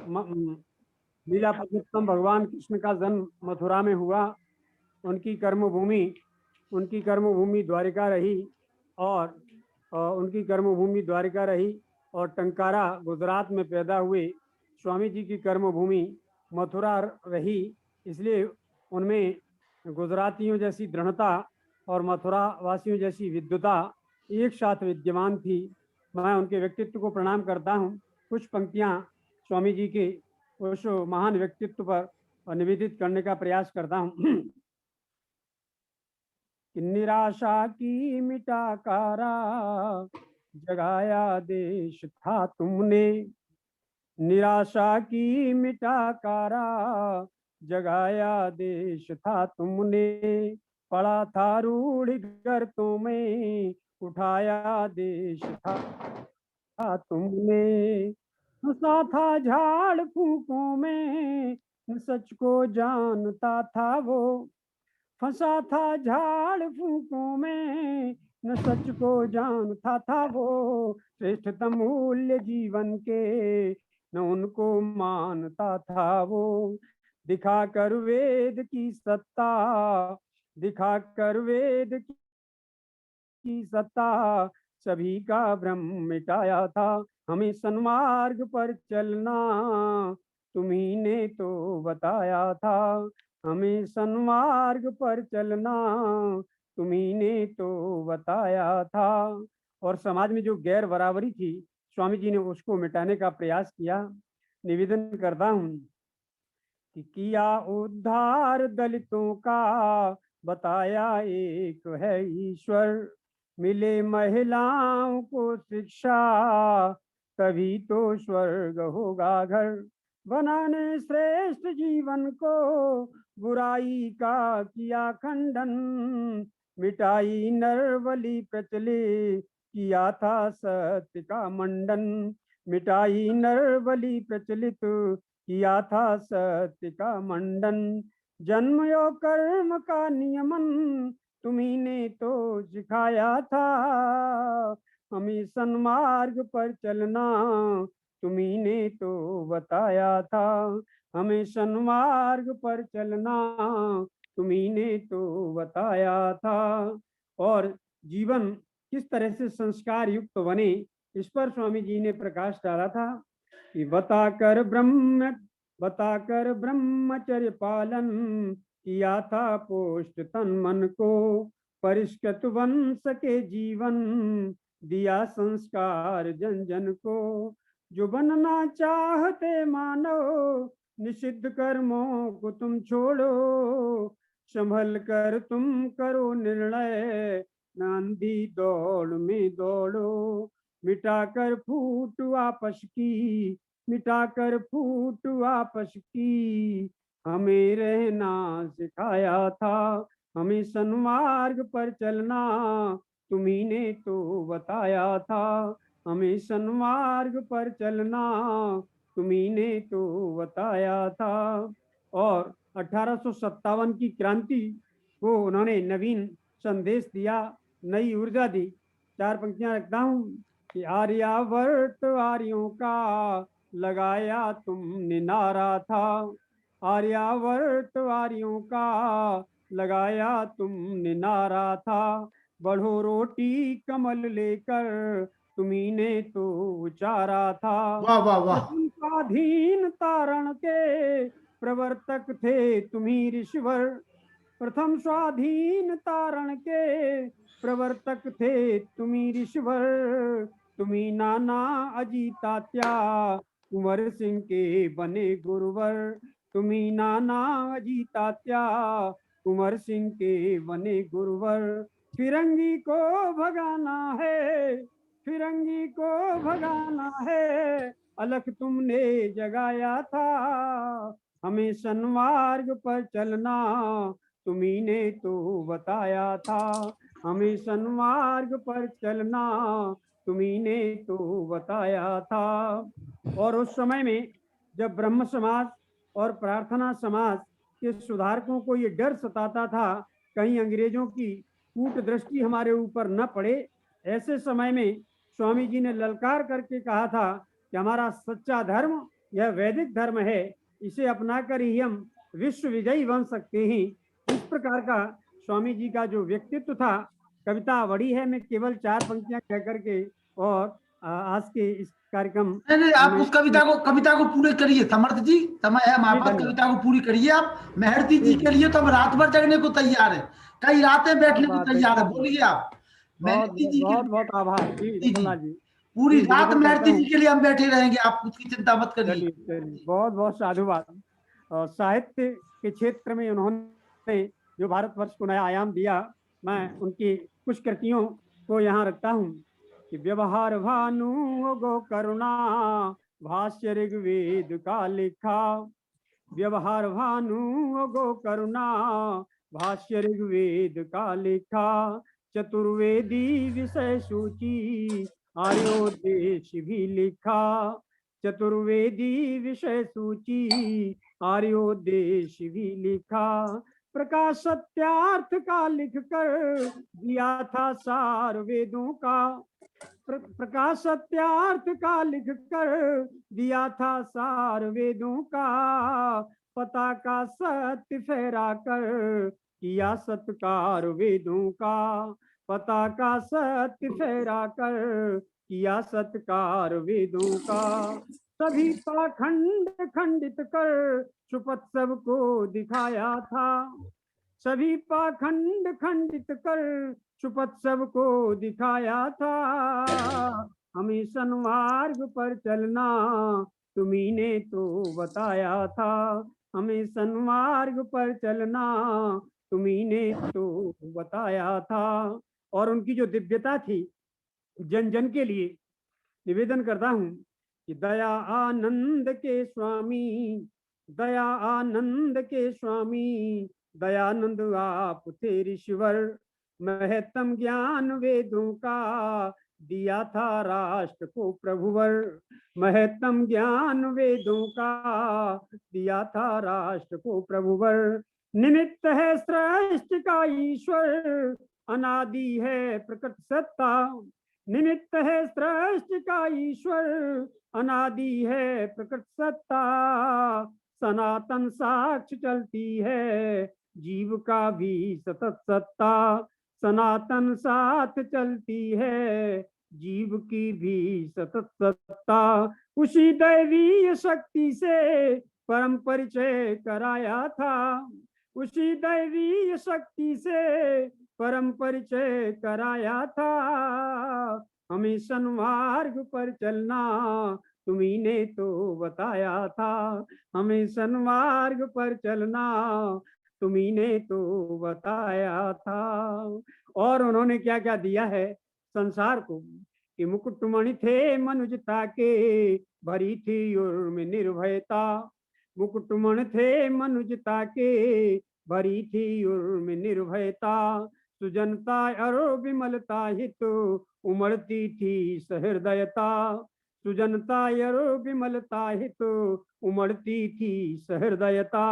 लीला पुरुषोत्तम भगवान कृष्ण का जन्म मथुरा में हुआ। उनकी कर्मभूमि द्वारिका रही और और टंकारा गुजरात में पैदा हुए। स्वामी जी की कर्मभूमि मथुरा रही, इसलिए उनमें गुजरातियों जैसी दृढ़ता और मथुरा वासियों जैसी विद्वता एक साथ विद्यमान थी। मैं उनके व्यक्तित्व को प्रणाम करता हूँ। कुछ पंक्तियाँ स्वामी जी के उस महान व्यक्तित्व पर निवेदित करने का प्रयास करता हूँ। निराशा की मिटा कारा जगाया देश था तुमने, निराशा की मिटा कारा जगाया देश था तुमने, पड़ा था रूढ़ गर्तों में उठाया देश था तुमने, हंसा था झाड़ फूकों में सच को जानता था वो, फंसा था झाड़ फूकों में न सच को जानता था वो, श्रेष्ठतम मूल्य जीवन के न उनको मानता था वो, दिखाकर वेद की सत्ता, दिखाकर वेद की सत्ता सभी का भ्रम मिटाया था। हमें सन्मार्ग पर चलना तुम्ही ने तो बताया था, हमें सन्मार्ग पर चलना तुम्ही ने तो बताया था। और समाज में जो गैर बराबरी थी, स्वामी जी ने उसको मिटाने का प्रयास किया। निवेदन करता हूँ कि किया उद्धार दलितों का बताया एक है ईश्वर, मिले महिलाओं को शिक्षा तभी तो स्वर्ग होगा घर, बनाने श्रेष्ठ जीवन को बुराई का किया खंडन, मिटाई नरबलि प्रचलित किया था सत्य का मंडन, मिटाई नरबलि प्रचलित किया था सत्य का मंडन, जन्म यो कर्म का नियमन तुम्ही ने तो सिखाया था, हमें सन्मार्ग पर चलना तुम्ही ने तो बताया था, हमें सन्मार्ग पर चलना तुम्ही ने तो बताया था। और जीवन किस तरह से संस्कार युक्त बने, इस पर स्वामी जी ने प्रकाश डाला था कि बताकर ब्रह्मचर्य पालन किया था पोष्ट तन मन को, परिष्कृत वंश के जीवन दिया संस्कार जन जन को, जो बनना चाहते मानो निषिद्ध कर्मों को तुम छोड़ो, संभल कर तुम करो निर्णय नांदी दौड़ में दौड़ो, मिटाकर फूट आपस की, मिटाकर फूट आपस की हमें रहना सिखाया था, हमें सन्मार्ग पर चलना तुम्ही ने तो बताया था, हमें सन्मार्ग पर चलना तुम्ही ने तो बताया था। और 1857 की क्रांति को उन्होंने नवीन संदेश दिया, नई ऊर्जा दी। 4 पंक्तियां रखता हूँ कि आर्यावर्त आर्यों का लगाया तुमने नारा था, आर्यावर्त आर्यों का लगाया तुमने नारा था, बढ़ो रोटी कमल लेकर तुम्ही ने तो उचारा था, वाह वाह वाह। प्रथम स्वाधीन तारण के प्रवर्तक थे तुम्ही ऋषिवर, प्रथम स्वाधीन तारण के प्रवर्तक थे तुम्ही ऋषिवर, तुम्ही नाना अजीतात्या कुंवर सिंह के बने गुरुवर, तुम्ही नाना अजीतात्या कुंवर सिंह के बने गुरुवर, फिरंगी को भगाना है, फिरंगी को भगाना है, अलख तुमने जगाया था, हमें सन्मार्ग पर चलना तुम्ही ने तो बताया था, हमें सन्मार्ग पर चलना तुम्ही ने तो बताया था। और उस समय में जब ब्रह्म समाज और प्रार्थना समाज के सुधारकों को ये डर सताता था कहीं अंग्रेजों की कूट दृष्टि हमारे ऊपर न पड़े, ऐसे समय में स्वामी जी ने ललकार करके कहा था कि हमारा सच्चा धर्म यह वैदिक धर्म है, इसे अपनाकर ही हम विश्व विजयी बन सकते हैं। इस प्रकार का स्वामी जी का जो व्यक्तित्व था, कविता बड़ी है, मैं केवल 4 पंक्तियां कह करके और आज के इस कार्यक्रम नहीं नहीं, आप में उस कविता को पूरे करिए समर्थ जी, समय है हमारे जी पास, धन्यवाद। कविता को पूरी करिए आप। मेहरती जी जी के जी, लिए तो हम रात भर जगने को तैयार है, कई रातें क्या बैठने को बात है, तैयार क्या है, बात। बोलिए आप। बहुत मेहरती जी के बहुत लिए, बहुत आभार जी जी जी, लखनलाल जी। पूरी जी रात निवेदन करता मेहरती जी हूँ। के लिए हम बैठे रहेंगे, आप उसकी चिंता मत करिए। चलिए चलिए, बहुत बहुत साधुवाद। और साहित्य के क्षेत्र में उन्होंने जो भारतवर्ष को नया आयाम दिया, मैं उनकी कुछ कृतियों को यहाँ रखता हूँ कि व्यवहार भानु गो करुणा, भाष्य ऋग्वेद का लिखा। व्यवहार भानु गो करुणा, भाष्य ऋग्वेद का लिखा। चतुर्वेदी विषय सूची, आर्योदेश भी लिखा। चतुर्वेदी विषय सूची, आर्योदेश भी लिखा। प्रकाश सत्यार्थ का लिखकर दिया था सार वेदों का। प्रकाश सत्यार्थ का लिखकर दिया था सार वेदों का। पता का सत्य फहरा कर किया सत्कार वेदों का। पता का सत्य फहरा कर किया सत्कार वेदों का। सभी पाखंड खंडित कर सुपथ सबको दिखाया था। सभी पाखंड खंडित कर सुपथ सबको दिखाया था। हमें सन्मार्ग पर चलना तुम्ही ने तो बताया था। हमें सन्मार्ग पर चलना तुम्ही ने तो बताया था। और उनकी जो दिव्यता थी, जन जन के लिए निवेदन करता हूँ कि दया आनंद के स्वामी, दया आनंद के स्वामी, दयानंद आप थे ऋषिवर। महत्तम ज्ञान वेदों का दिया था राष्ट्र को प्रभुवर। महत्तम ज्ञान वेदों का दिया था राष्ट्र को प्रभुवर। निमित्त है सृष्टि का ईश्वर, अनादि है प्रकृत सत्ता। निमित्त है सृष्टि का ईश्वर, अनादि है प्रकृत सत्ता। सनातन साक्ष चलती है जीव का भी सतत सत्ता। सनातन साथ चलती है जीव की भी सतत सत्ता। उसी दैवीय शक्ति से परम परिचय कराया था। उसी दैवीय शक्ति से परम परिचय कराया था। हमें सन्मार्ग पर चलना तुम्ही ने तो बताया था। हमें सन्मार्ग पर चलना तुम्ही ने तो बताया था। और उन्होंने क्या क्या दिया है संसार को कि मुकुटमणि थे मनुजता के, भरी थी उर्म निर्भयता। मुकुटमणि थे मनुजता के, भरी थी उर्म निर्भयता। सुजनता और विमलता हित उमड़ती थी सहृदयता। सुजनता और विमलता हित उमड़ती थी सहृदयता।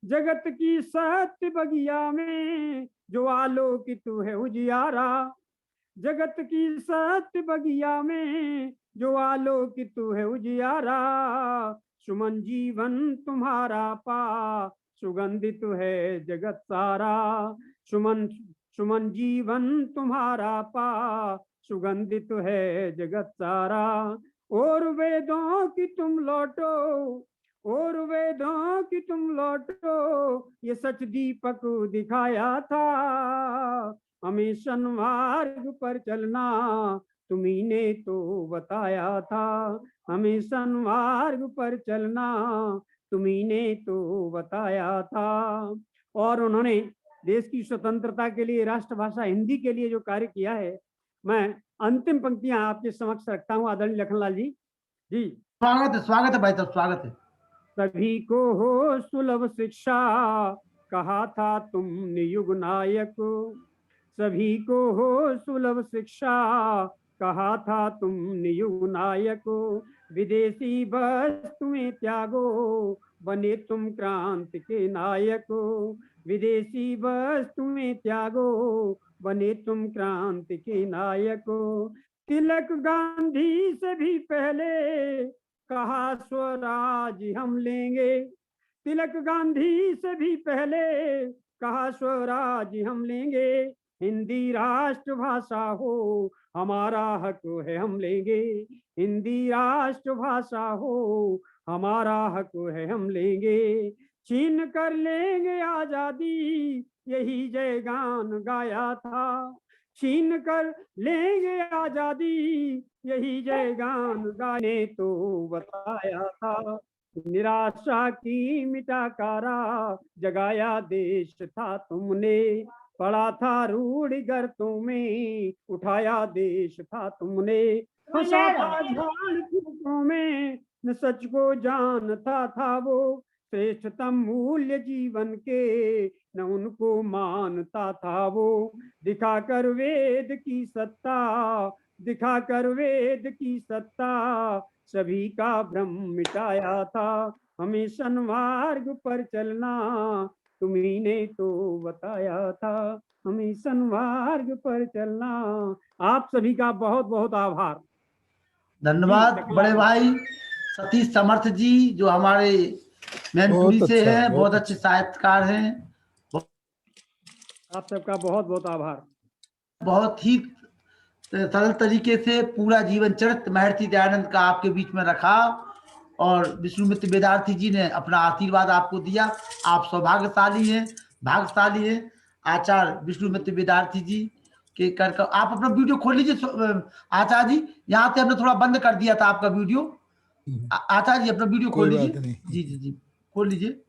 जगत की सत्य बगिया में जो आलोकित है उजियारा। जगत की सत्य बगिया में जो आलोकित है उजियारा। सुमन जीवन तुम्हारा पा, सुगंधित है जगत सारा। सुमन सुमन जीवन तुम्हारा पा, सुगंधित है जगत सारा। और वेदों की तुम लौटो, और वेदों की तुम लौटो, ये सच दीपक दिखाया था। हमें सन्मार्ग पर चलना तुम्ही ने तो बताया था। हमें सन्मार्ग पर चलना तुम्ही ने तो बताया था। और उन्होंने देश की स्वतंत्रता के लिए, राष्ट्रभाषा हिंदी के लिए जो कार्य किया है, मैं अंतिम पंक्तियां आपके समक्ष रखता हूं आदरणीय लखनलाल जी। जी, स्वागत है भाई साहब, स्वागत है। सभी को हो सुलभ शिक्षा, कहा था तुमने युग नायक। सभी को हो सुलभ शिक्षा, कहा था तुमने युग नायक। विदेशी वस्तुएं त्यागो, बने तुम क्रांति के नायक। विदेशी वस्तुएं त्यागो, बने तुम क्रांति के नायक। तिलक गांधी से भी पहले, कहा स्वराज हम लेंगे। तिलक गांधी से भी पहले कहा स्वराज हम लेंगे। हिंदी राष्ट्रभाषा हो हमारा हक है हम लेंगे। हिंदी राष्ट्रभाषा हो हमारा हक है हम लेंगे। छीन कर लेंगे आजादी यही जय गान गाया था। छीन कर लेंगे आजादी यही जय गान गाने तो बताया था। निराशा की मिटाकारा जगाया देश था तुमने। पड़ा था रूढ़ गर्तों में उठाया देश था तुमने। फंसा था झाड़ फूकों में न सच को जानता था वो। श्रेष्ठतम मूल्य जीवन के न उनको मानता था वो। दिखाकर वेद की सत्ता दिखाकर वेद की सत्ता सभी का भ्रम मिटाया था। हमें सन्मार्ग पर चलना तुम्ही ने तो बताया था। हमें सन्मार्ग पर चलना। आप सभी का बहुत बहुत आभार। धन्यवाद जी, बड़े भाई सतीश समर्थ जी, जो हमारे मैनपुरी बहुत से अच्छा, हैं, बहुत बहुत अच्छे साहित्यकार हैं। आप सबका बहुत बहुत आभार। बहुत ही सरल तरीके से पूरा जीवन चरित्र महर्षि दयानंद का आपके बीच में रखा और विष्णुमित्र वेदार्थी जी ने अपना आशीर्वाद आपको दिया। आप सौभाग्यशाली हैं, भाग्यशाली हैं। आचार्य विष्णुमित्र वेदार्थी जी के कर आप अपना वीडियो खोल लीजिए। आचार्य जी, यहाँ से हमने थोड़ा बंद कर दिया था आपका वीडियो। आचार्य जी अपना वीडियो खोल कोई लीजिए। बात नहीं। जी जी जी, खोल लीजिए।